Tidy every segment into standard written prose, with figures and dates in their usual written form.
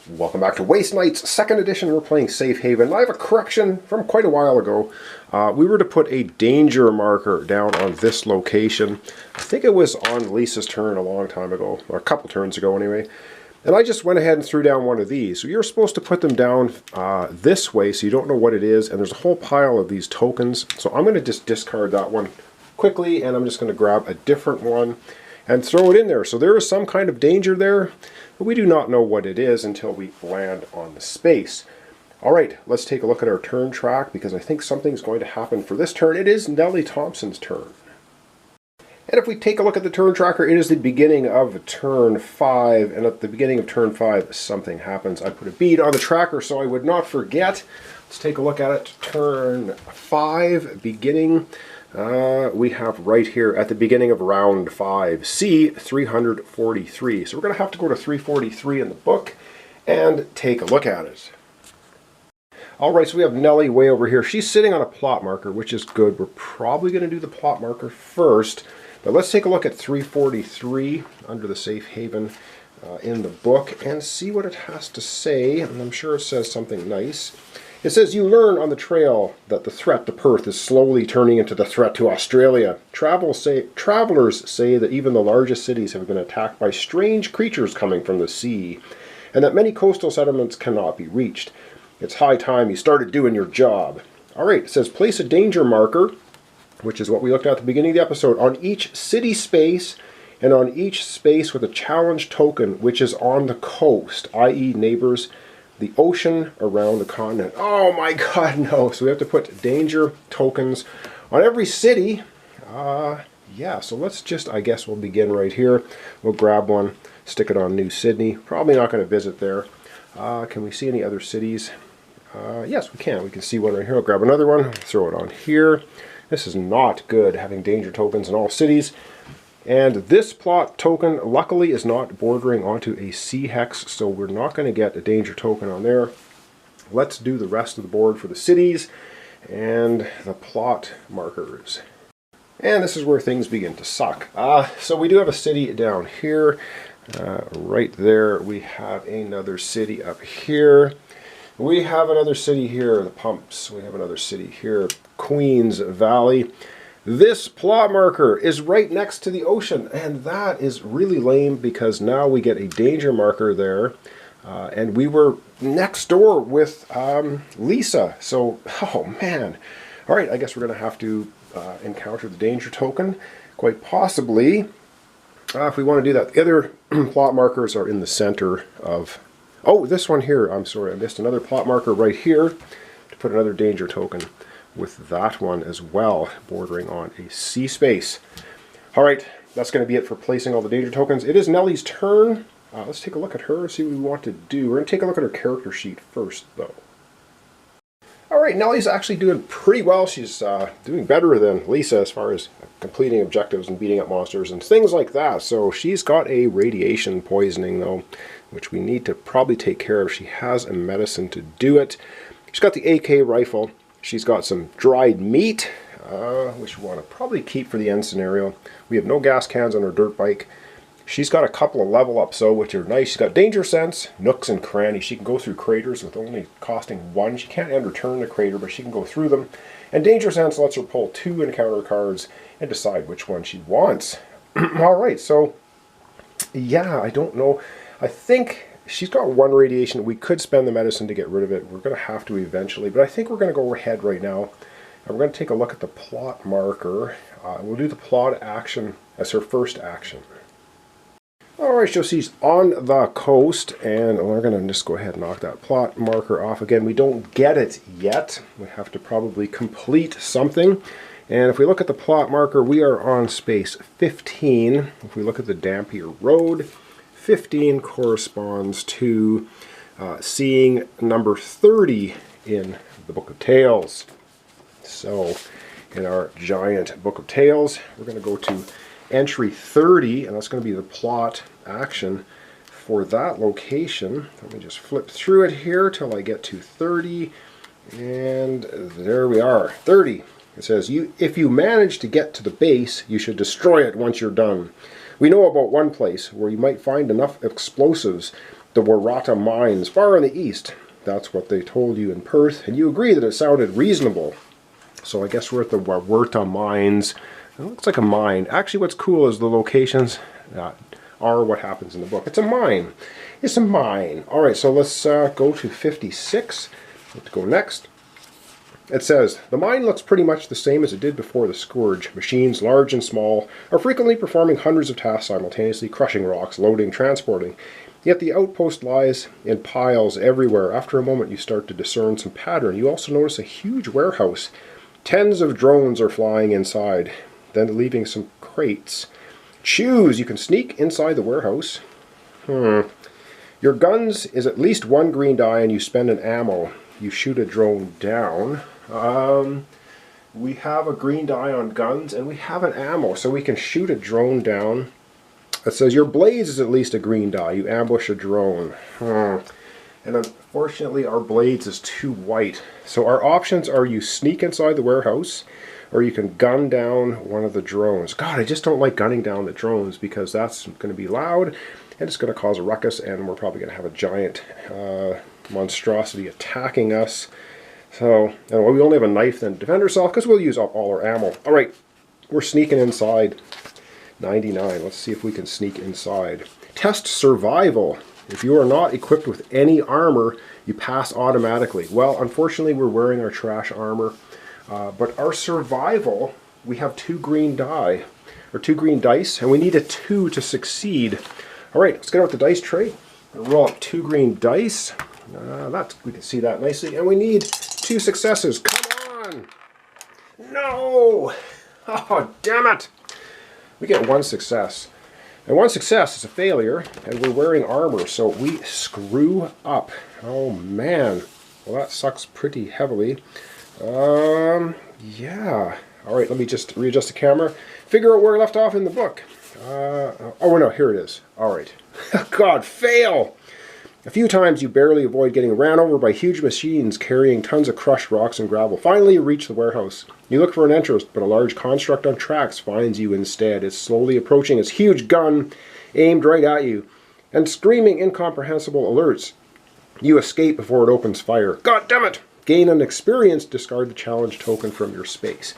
Welcome back to Waste Nights, second edition. We're playing Safe Haven. I have a correction from quite a while ago. We were to put a danger marker down on this location. I think it was on Lisa's turn a long time ago, or a couple turns ago anyway. And I just went ahead and threw down one of these. So you're supposed to put them down this way so you don't know what it is. And there's a whole pile of these tokens. So I'm going to just discard that one quickly, and I'm just going to grab a different one and throw it in there. So there is some kind of danger there, but we do not know what it is until we land on the space. Alright, let's take a look at our turn track, because I think something's going to happen for this turn. It is Nelly Thompson's turn. And if we take a look at the turn tracker, it is the beginning of turn 5, and at the beginning of turn 5 something happens. I put a bead on the tracker so I would not forget. Let's take a look at it. Turn 5, beginning. We have right here at the beginning of round 5, C 343. So we're going to have to go to 343 in the book and take a look at it. Alright, so we have Nelly way over here. She's sitting on a plot marker, which is good. We're probably going to do the plot marker first. But let's take a look at 343 under the Safe Haven in the book and see what it has to say. And I'm sure it says something nice. It says, you learn on the trail that the threat to Perth is slowly turning into the threat to Australia. Travelers say that even the largest cities have been attacked by strange creatures coming from the sea, and that many coastal settlements cannot be reached. It's high time you started doing your job. Alright, it says place a danger marker, which is what we looked at the beginning of the episode, on each city space and on each space with a challenge token which is on the coast, i.e. neighbors, the ocean around the continent. Oh my god, no. So we have to put danger tokens on every city. Yeah, so let's just, I guess we'll begin right here. We'll grab one, stick it on New Sydney. Probably not going to visit there. Can we see any other cities? Yes, we can. We can see one right here. I'll grab another one, throw it on here. This is not good, having danger tokens in all cities. And this plot token, luckily, is not bordering onto a C hex, so we're not going to get a danger token on there. Let's do the rest of the board for the cities and the plot markers. And this is where things begin to suck. So we do have a city down here. Right there, we have another city up here. We have another city here, the pumps. We have another city here, Queens Valley. This plot marker is right next to the ocean, and that is really lame because now we get a danger marker there, and we were next door with Lisa, so, oh man. Alright, I guess we're going to have to encounter the danger token, quite possibly, if we want to do that. The other plot markers are in the center of, oh, this one here, I'm sorry, I missed another plot marker right here to put another danger token with that one as well, bordering on a C space. Alright, that's going to be it for placing all the danger tokens. It is Nelly's turn. Let's take a look at her, see what we want to do. We're going to take a look at her character sheet first, though. Alright, Nelly's actually doing pretty well. She's doing better than Lisa as far as completing objectives and beating up monsters and things like that. So she's got a radiation poisoning, though, which we need to probably take care of. She has a medicine to do it. She's got the AK rifle. She's got some dried meat, which we want to probably keep for the end scenario. We have no gas cans on her dirt bike. She's got a couple of level ups, though, which are nice. She's got danger sense, nooks and crannies. She can go through craters with only costing 1. She can't end or turn the crater, but she can go through them. And danger sense lets her pull 2 encounter cards and decide which one she wants. Alright, so, yeah, I don't know. I think she's got 1 radiation. We could spend the medicine to get rid of it. We're going to have to eventually, but I think we're going to go ahead right now. And we're going to take a look at the plot marker. We'll do the plot action as her first action. Alright, so she's on the coast, and we're going to just go ahead and knock that plot marker off again. We don't get it yet. We have to probably complete something. And if we look at the plot marker, we are on space 15. If we look at the Dampier Road, 15 corresponds to seeing number 30 in the Book of Tales. So, in our giant Book of Tales, we're going to go to entry 30, and that's going to be the plot action for that location. Let me just flip through it here till I get to 30, and there we are, 30. It says, if you manage to get to the base, you should destroy it once you're done. We know about one place where you might find enough explosives the Waratah Mines, far in the east. That's what they told you in Perth, and you agree that it sounded reasonable. So I guess we're at the Waratah Mines. It looks like a mine. Actually, what's cool is the locations are what happens in the book. It's a mine. It's a mine. All right, so let's go to 56. Let's go next. It says, the mine looks pretty much the same as it did before the Scourge. Machines, large and small, are frequently performing hundreds of tasks simultaneously, crushing rocks, loading, transporting. Yet the outpost lies in piles everywhere. After a moment, you start to discern some pattern. You also notice a huge warehouse. Tens of drones are flying inside, then leaving some crates. Choose. You can sneak inside the warehouse. Your guns is at least one green die, and you spend an ammo. You shoot a drone down. We have a green die on guns, and we have an ammo, so we can shoot a drone down. It says your blades is at least a green die. You ambush a drone. And unfortunately, our blades is too white. So our options are you sneak inside the warehouse, or you can gun down one of the drones. God, I just don't like gunning down the drones because that's going to be loud, and it's going to cause a ruckus, and we're probably going to have a giant monstrosity attacking us. So, we only have a knife then to defend ourselves because we'll use up all our ammo. All right, we're sneaking inside. 99. Let's see if we can sneak inside. Test survival. If you are not equipped with any armor, you pass automatically. Well, unfortunately, we're wearing our trash armor, but our survival, we have 2 green die, or 2 green dice, and we need a 2 to succeed. All right, let's get out the dice tray. Roll up 2 green dice. We can see that nicely, and we need 2 successes. Come on! No! Oh, damn it! We get 1 success. And 1 success is a failure, and we're wearing armor, so we screw up. Oh man. Well, that sucks pretty heavily. Yeah. Alright, let me just readjust the camera. Figure out where I left off in the book. Oh no, here it is. Alright. God, fail! A few times you barely avoid getting ran over by huge machines carrying tons of crushed rocks and gravel. Finally, you reach the warehouse. You look for an entrance, but a large construct on tracks finds you instead. It's slowly approaching its huge gun aimed right at you, and screaming incomprehensible alerts. You escape before it opens fire. God damn it! Gain an experience, discard the challenge token from your space.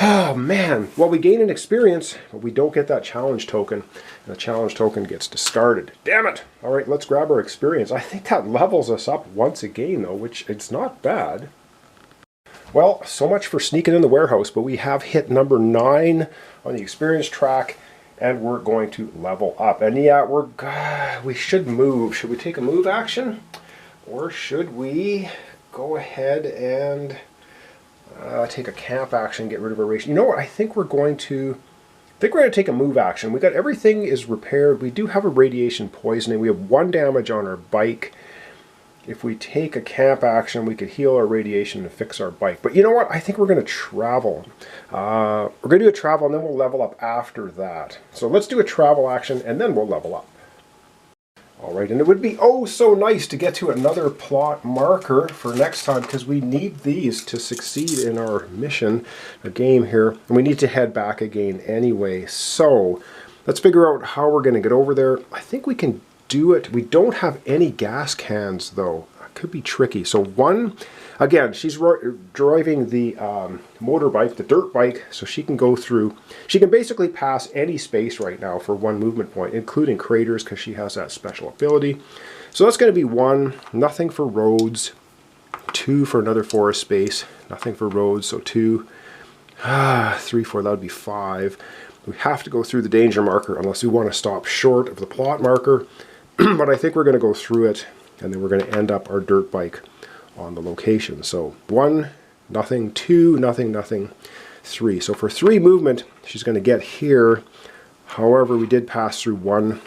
Oh man, well, we gain an experience, but we don't get that challenge token, and the challenge token gets discarded. Damn it! Alright, let's grab our experience. I think that levels us up once again though, which it's not bad. Well, so much for sneaking in the warehouse, but we have hit number 9 on the experience track, and we're going to level up. And yeah, we should move. Should we take a move action? Or should we go ahead and take a camp action, get rid of our ration? You know what? I think we're going to take a move action. We got everything is repaired. We do have a radiation poisoning. We have 1 damage on our bike. If we take a camp action, we could heal our radiation and fix our bike. But you know what? I think we're going to travel. We're going to do a travel, and then we'll level up after that. So let's do a travel action, and then we'll level up. Alright, and it would be oh so nice to get to another plot marker for next time, because we need these to succeed in our mission, a game here, and we need to head back again anyway. So let's figure out how we're going to get over there. I think we can do it. We don't have any gas cans though. It could be tricky. So again, she's driving the motorbike, the dirt bike, so she can go through, she can basically pass any space right now for 1 movement point, including craters, because she has that special ability. So that's going to be 1, nothing for roads, 2 for another forest space, nothing for roads, so 2, 3, 4, that would be 5. We have to go through the danger marker unless we want to stop short of the plot marker. But I think we're going to go through it, and then we're going to end up our dirt bike on the location. So 1, nothing, 2, nothing, nothing, 3. So for 3 movement, she's going to get here. However, we did pass through 1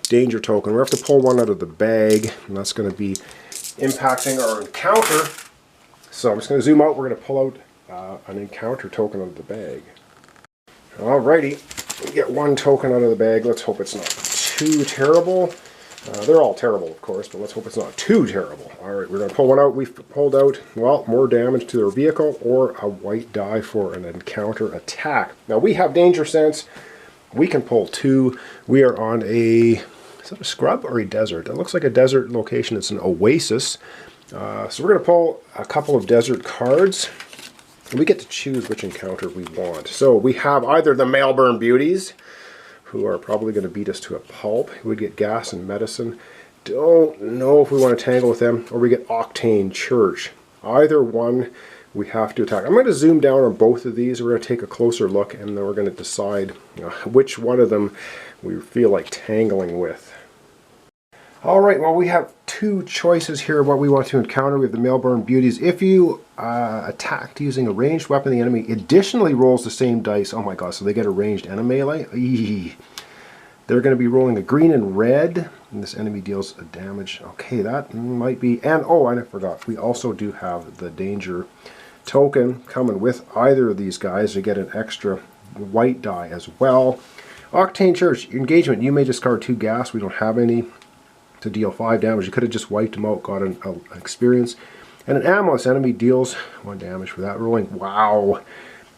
danger token. We have to pull 1 out of the bag, and that's going to be impacting our encounter. So I'm just going to zoom out. We're going to pull out an encounter token out of the bag. Alrighty, we get 1 token out of the bag. Let's hope it's not too terrible. They're all terrible, of course, but let's hope it's not too terrible. Alright, we're going to pull 1 out. We've pulled out, well, more damage to their vehicle or a white die for an encounter attack. Now, we have danger sense. We can pull 2. We are on a Is that a scrub or a desert? It looks like a desert location. It's an oasis. So we're going to pull a couple of desert cards. And we get to choose which encounter we want. So we have either the Melbourne Beauties, who are probably going to beat us to a pulp. We get gas and medicine. Don't know if we want to tangle with them. Or we get Octane Church. Either one we have to attack. I'm going to zoom down on both of these. We're going to take a closer look, and then we're going to decide which one of them we feel like tangling with. Alright, well, we have two choices here of what we want to encounter. We have the Melbourne Beauties. If you attacked using a ranged weapon, the enemy additionally rolls the same dice. Oh my god, so they get a ranged and a melee? Eee. They're going to be rolling a green and red, and this enemy deals a damage. Okay, that might be... And, oh, I forgot. We also do have the danger token coming with either of these guys to get an extra white die as well. Octane Church, engagement. You may discard 2 gas. We don't have any to deal 5 damage. You could have just wiped them out, got an experience. And an ammo, this enemy deals 1 damage for that rolling. Wow.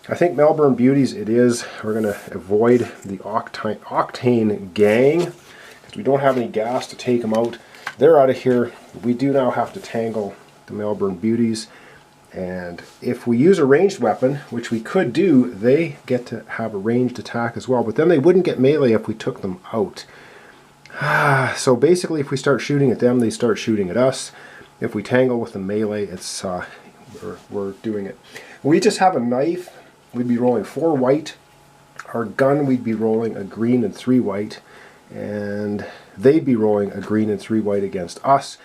I think Melbourne Beauties it is. We're going to avoid the Octane gang because we don't have any gas to take them out. They're out of here. We do now have to tangle the Melbourne Beauties. And if we use a ranged weapon, which we could do, they get to have a ranged attack as well. But then they wouldn't get melee if we took them out. So basically, if we start shooting at them, they start shooting at us. If we tangle with the melee, it's we're doing it. We just have a knife. We'd be rolling 4 white. Our gun, we'd be rolling a green and 3 white. And they'd be rolling a green and 3 white against us.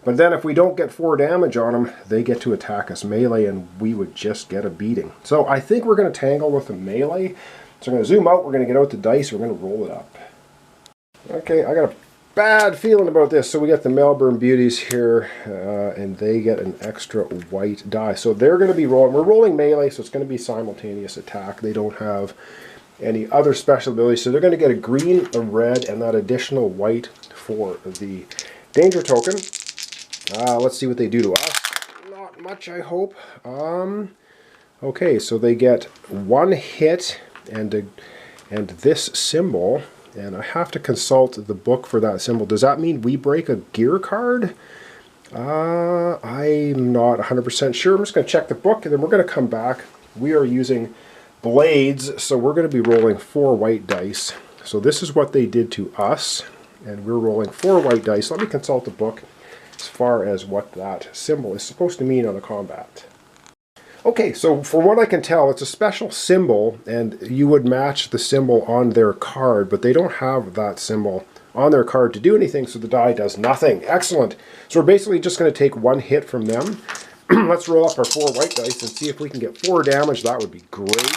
But then if we don't get 4 damage on them, they get to attack us melee, and we would just get a beating. So I think we're going to tangle with the melee. So I'm going to zoom out. We're going to get out the dice. We're going to roll it up. Okay, I got a bad feeling about this. So we got the Melbourne Beauties here, and they get an extra white die. So they're going to be rolling. We're rolling melee, so it's going to be simultaneous attack. They don't have any other special abilities. So they're going to get a green, a red, and that additional white for the danger token. Let's see what they do to us. Not much, I hope. Okay, so they get 1 hit and this symbol. And I have to consult the book for that symbol. Does that mean we break a gear card? I'm not 100% sure. I'm just going to check the book, and then we're going to come back. We are using blades, so we're going to be rolling 4 white dice. So this is what they did to us, and we're rolling 4 white dice. Let me consult the book as far as what that symbol is supposed to mean on the combat. Okay, so from what I can tell, it's a special symbol, and you would match the symbol on their card, but they don't have that symbol on their card to do anything, so the die does nothing. Excellent. So we're basically just going to take 1 hit from them. Let's roll up our 4 white dice and see if we can get 4 damage. That would be great.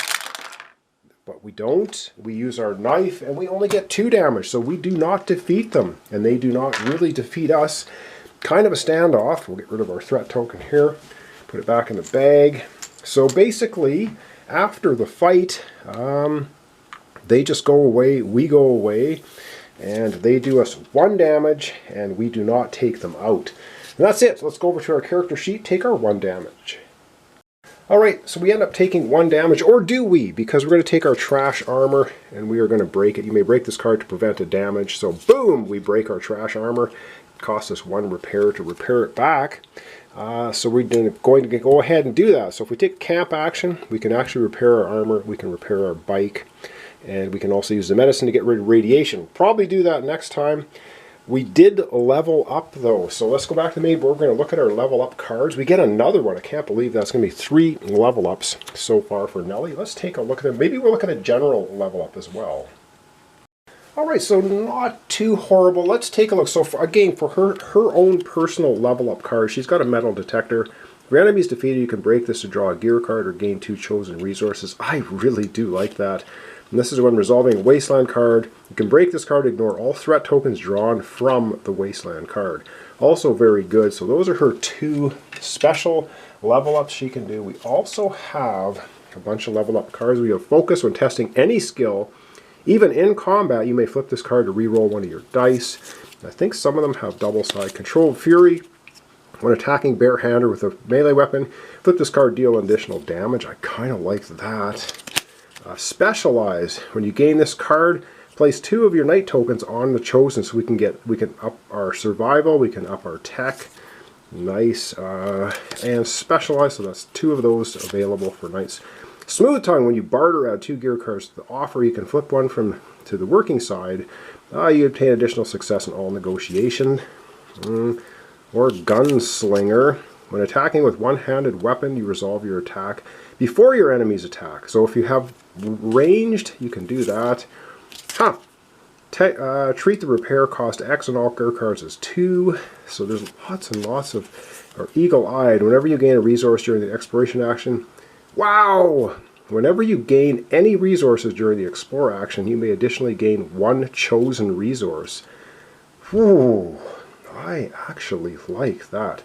But we don't. We use our knife, and we only get 2 damage, so we do not defeat them, and they do not really defeat us. Kind of a standoff. We'll get rid of our threat token here. Put it back in the bag. So basically, after the fight, they just go away, we go away, and they do us 1 damage, and we do not take them out. And that's it. So let's go over to our character sheet, take our 1 damage. Alright, so we end up taking 1 damage, or do we? Because we're going to take our trash armor, and we are going to break it. You may break this card to prevent a damage. So boom, we break our trash armor. It costs us 1 repair to repair it back. So we're going to go ahead and do that. So if we take camp action, we can actually repair our armor, we can repair our bike, and we can also use the medicine to get rid of radiation. We'll probably do that next time. We did level up though, so let's go back to the main board. We're going to look at our level up cards. We get another one. I can't believe that's going to be 3 level ups so far for Nelly. Let's take a look at them. Maybe we'll look at a general level up as well. Alright, so not too horrible. Let's take a look. So again, for her own personal level up card, she's got a metal detector. If your enemy is defeated, you can break this to draw a gear card or gain 2 chosen resources. I really do like that. And this is when resolving a Wasteland card. You can break this card, ignore all threat tokens drawn from the Wasteland card. Also very good. So those are her 2 special level ups she can do. We also have a bunch of level up cards. We have Focus when testing any skill. Even in combat, you may flip this card to re-roll 1 of your dice. I think some of them have double-side. Controlled Fury. When attacking barehanded with a melee weapon, flip this card, deal additional damage. I kind of like that. Specialize. When you gain this card, Place 2 of your Knight tokens on the Chosen so we can up our survival, we can up our tech. Nice. And specialize, so that's 2 of those available for Knights. Smooth Tongue, when you barter add 2 gear cards to the offer, you can flip one from to the working side. You obtain additional success in all negotiation. Or Gunslinger, when attacking with one-handed weapon, you resolve your attack before your enemy's attack. So if you have ranged, you can do that. Treat the repair cost X on all gear cards as 2. So there's lots and lots of... Or Eagle-Eyed, whenever you gain a resource during the exploration action. Wow! Whenever you gain any resources during the explore action, you may additionally gain 1 chosen resource. Whew, I actually like that.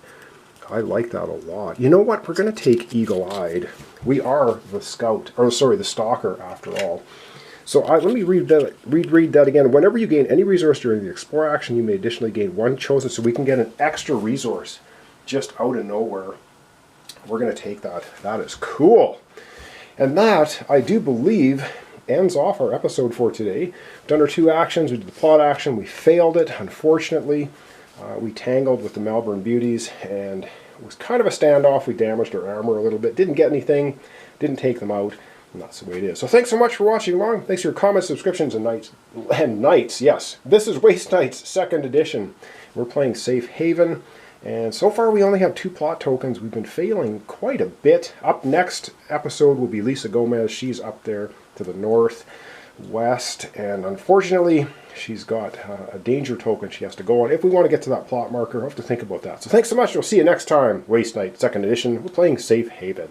I like that a lot. You know what? We're going to take Eagle-Eyed. We are the scout, or sorry, the stalker after all. So let me read that again. Whenever you gain any resource during the explore action, you may additionally gain 1 chosen, so we can get an extra resource just out of nowhere. We're going to take that. That is cool. And that, I do believe, ends off our episode for today. We've done our 2 actions. We did the plot action. We failed it, unfortunately. We tangled with the Melbourne Beauties, and it was kind of a standoff. We damaged our armor a little bit. Didn't get anything. Didn't take them out. And that's the way it is. So thanks so much for watching along. Thanks for your comments, subscriptions, and Knights. Yes, this is Waste Knights 2nd edition. We're playing Safe Haven. And so far we only have 2 plot tokens. We've been failing quite a bit. Up next episode will be Lisa Gomez. She's up there to the northwest. And unfortunately, she's got a danger token she has to go on. If we want to get to that plot marker, we'll have to think about that. So thanks so much. We'll see you next time. Waste Knight 2nd edition. We're playing Safe Haven.